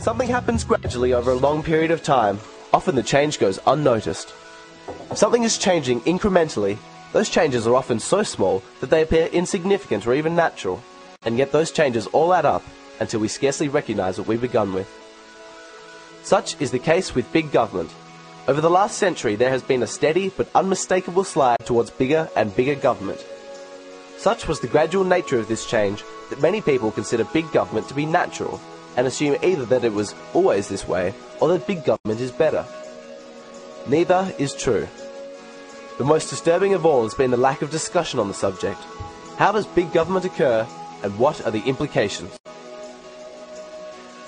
something happens gradually over a long period of time, often the change goes unnoticed. If something is changing incrementally, those changes are often so small that they appear insignificant or even natural, and yet those changes all add up until we scarcely recognize what we begun with. Such is the case with big government. Over the last century, there has been a steady but unmistakable slide towards bigger and bigger government. Such was the gradual nature of this change that many people consider big government to be natural, and assume either that it was always this way, or that big government is better. Neither is true. The most disturbing of all has been the lack of discussion on the subject. How does big government occur, and what are the implications?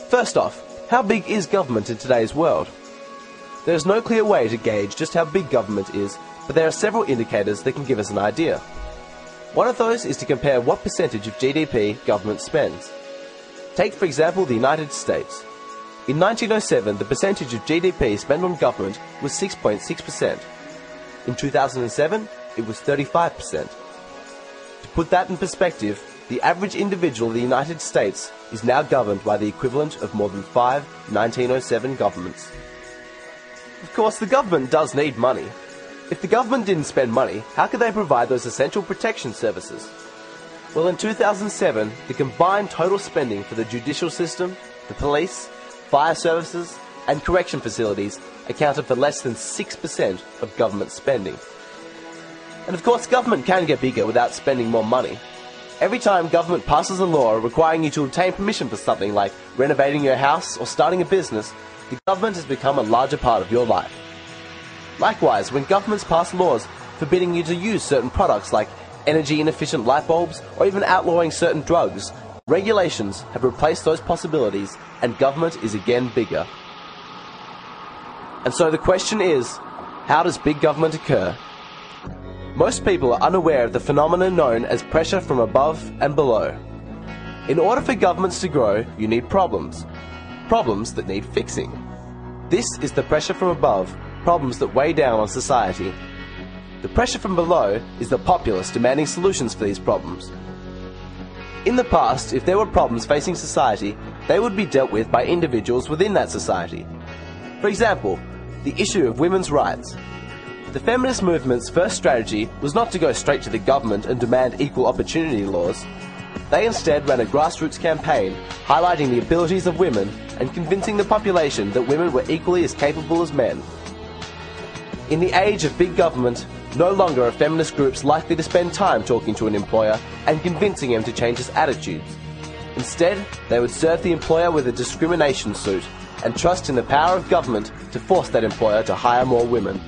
First off, how big is government in today's world? There is no clear way to gauge just how big government is, but there are several indicators that can give us an idea. One of those is to compare what percentage of GDP government spends. Take, for example, the United States. In 1907, the percentage of GDP spent on government was 6.6%. In 2007, it was 35%. To put that in perspective, the average individual in the United States is now governed by the equivalent of more than 5 1907 governments. Of course, the government does need money. If the government didn't spend money, how could they provide those essential protection services? Well, in 2007, the combined total spending for the judicial system, the police, fire services, and correction facilities accounted for less than 6% of government spending. And of course, government can get bigger without spending more money. Every time government passes a law requiring you to obtain permission for something like renovating your house or starting a business, the government has become a larger part of your life. Likewise, when governments pass laws forbidding you to use certain products like energy-inefficient light bulbs or even outlawing certain drugs, regulations have replaced those possibilities and government is again bigger. And so the question is, how does big government occur? Most people are unaware of the phenomenon known as pressure from above and below. In order for governments to grow, you need problems. Problems that need fixing. This is the pressure from above, problems that weigh down on society. The pressure from below is the populace demanding solutions for these problems. In the past, if there were problems facing society, they would be dealt with by individuals within that society. For example, the issue of women's rights. The feminist movement's first strategy was not to go straight to the government and demand equal opportunity laws. They instead ran a grassroots campaign highlighting the abilities of women and convincing the population that women were equally as capable as men. In the age of big government, no longer are feminist groups likely to spend time talking to an employer and convincing him to change his attitudes. Instead, they would serve the employer with a discrimination suit and trust in the power of government to force that employer to hire more women.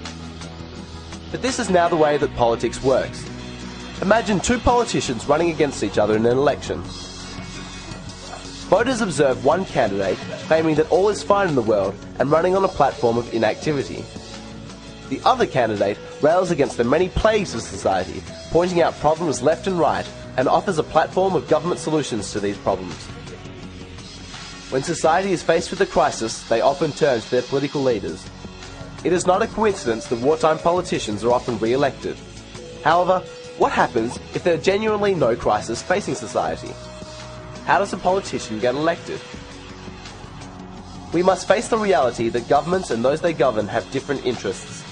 But this is now the way that politics works. Imagine two politicians running against each other in an election. Voters observe one candidate claiming that all is fine in the world and running on a platform of inactivity. The other candidate rails against the many plagues of society, pointing out problems left and right, and offers a platform of government solutions to these problems. When society is faced with a crisis, they often turn to their political leaders. It is not a coincidence that wartime politicians are often re-elected. However, what happens if there are genuinely no crisis facing society? How does a politician get elected? We must face the reality that governments and those they govern have different interests.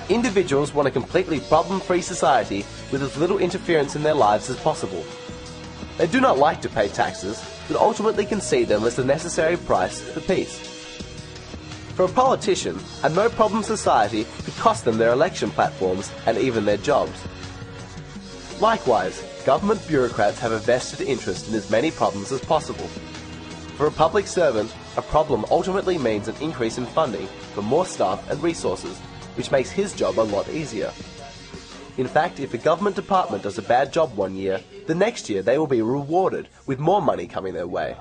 Individuals want a completely problem-free society with as little interference in their lives as possible. They do not like to pay taxes, but ultimately can see them as the necessary price for peace. For a politician, a no-problem society could cost them their election platforms and even their jobs. Likewise, government bureaucrats have a vested interest in as many problems as possible. For a public servant, a problem ultimately means an increase in funding for more staff and resources, which makes his job a lot easier. In fact, if a government department does a bad job one year, the next year they will be rewarded with more money coming their way.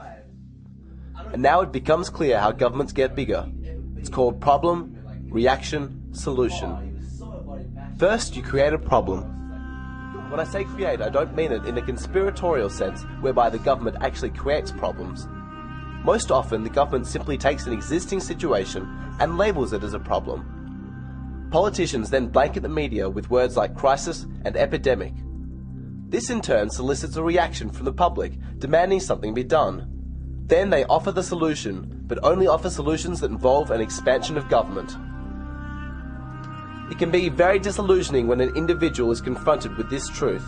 And now it becomes clear how governments get bigger. It's called problem, reaction, solution. First, you create a problem. When I say create, I don't mean it in a conspiratorial sense whereby the government actually creates problems. Most often, the government simply takes an existing situation and labels it as a problem. Politicians then blanket the media with words like crisis and epidemic. This in turn solicits a reaction from the public demanding something be done. Then they offer the solution, but only offer solutions that involve an expansion of government. It can be very disillusioning when an individual is confronted with this truth.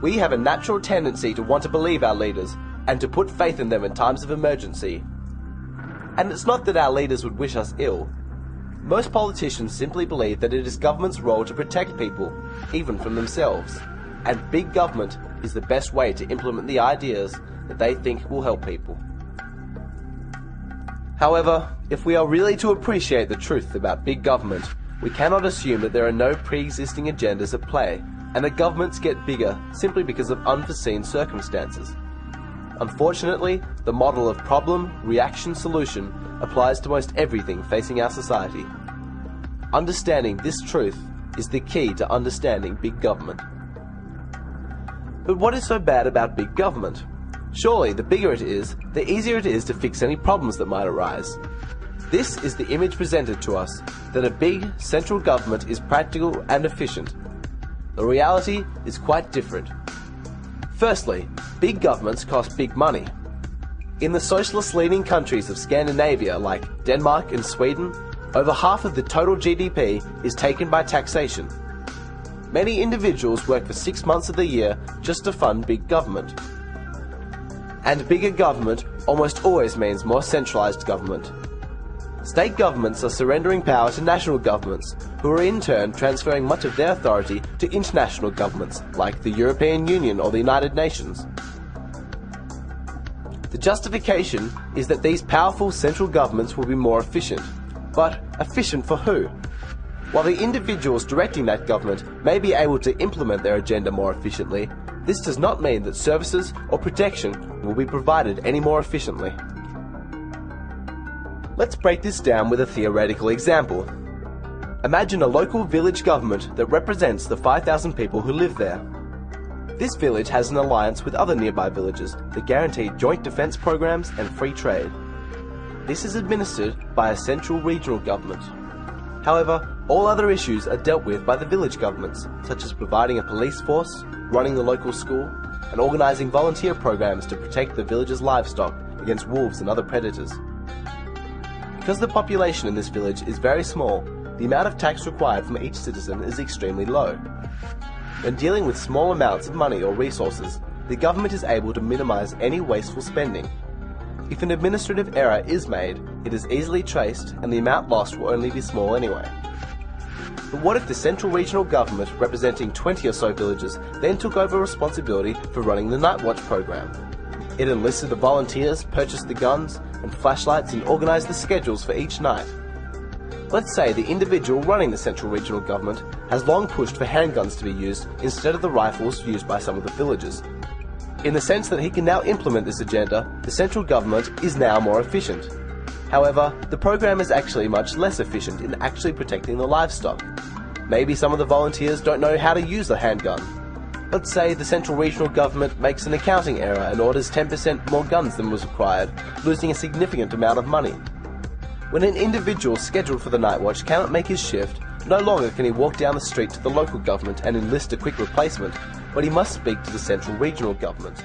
We have a natural tendency to want to believe our leaders and to put faith in them in times of emergency. And it's not that our leaders would wish us ill. Most politicians simply believe that it is government's role to protect people, even from themselves, and big government is the best way to implement the ideas that they think will help people. However, if we are really to appreciate the truth about big government, we cannot assume that there are no pre-existing agendas at play, and that governments get bigger simply because of unforeseen circumstances. Unfortunately, the model of problem, reaction, solution applies to most everything facing our society. Understanding this truth is the key to understanding big government. But what is so bad about big government? Surely, the bigger it is, the easier it is to fix any problems that might arise. This is the image presented to us, that a big, central government is practical and efficient. The reality is quite different. Firstly, big governments cost big money. In the socialist-leaning countries of Scandinavia like Denmark and Sweden, over half of the total GDP is taken by taxation. Many individuals work for 6 months of the year just to fund big government. And bigger government almost always means more centralized government. State governments are surrendering power to national governments, who are in turn transferring much of their authority to international governments, like the European Union or the United Nations. The justification is that these powerful central governments will be more efficient. But efficient for who? While the individuals directing that government may be able to implement their agenda more efficiently, this does not mean that services or protection will be provided any more efficiently. Let's break this down with a theoretical example. Imagine a local village government that represents the 5,000 people who live there. This village has an alliance with other nearby villages that guarantee joint defense programs and free trade. This is administered by a central regional government. However, all other issues are dealt with by the village governments, such as providing a police force, running the local school, and organising volunteer programs to protect the village's livestock against wolves and other predators. Because the population in this village is very small, the amount of tax required from each citizen is extremely low. When dealing with small amounts of money or resources, the government is able to minimise any wasteful spending. If an administrative error is made, it is easily traced and the amount lost will only be small anyway. But what if the central regional government, representing 20 or so villages, then took over responsibility for running the Night Watch program? It enlisted the volunteers, purchased the guns and flashlights and organised the schedules for each night. Let's say the individual running the central regional government has long pushed for handguns to be used instead of the rifles used by some of the villagers. In the sense that he can now implement this agenda, the central government is now more efficient. However, the program is actually much less efficient in actually protecting the livestock. Maybe some of the volunteers don't know how to use a handgun. Let's say the central regional government makes an accounting error and orders 10% more guns than was required, losing a significant amount of money. When an individual scheduled for the Night Watch cannot make his shift, no longer can he walk down the street to the local government and enlist a quick replacement, but he must speak to the central regional government.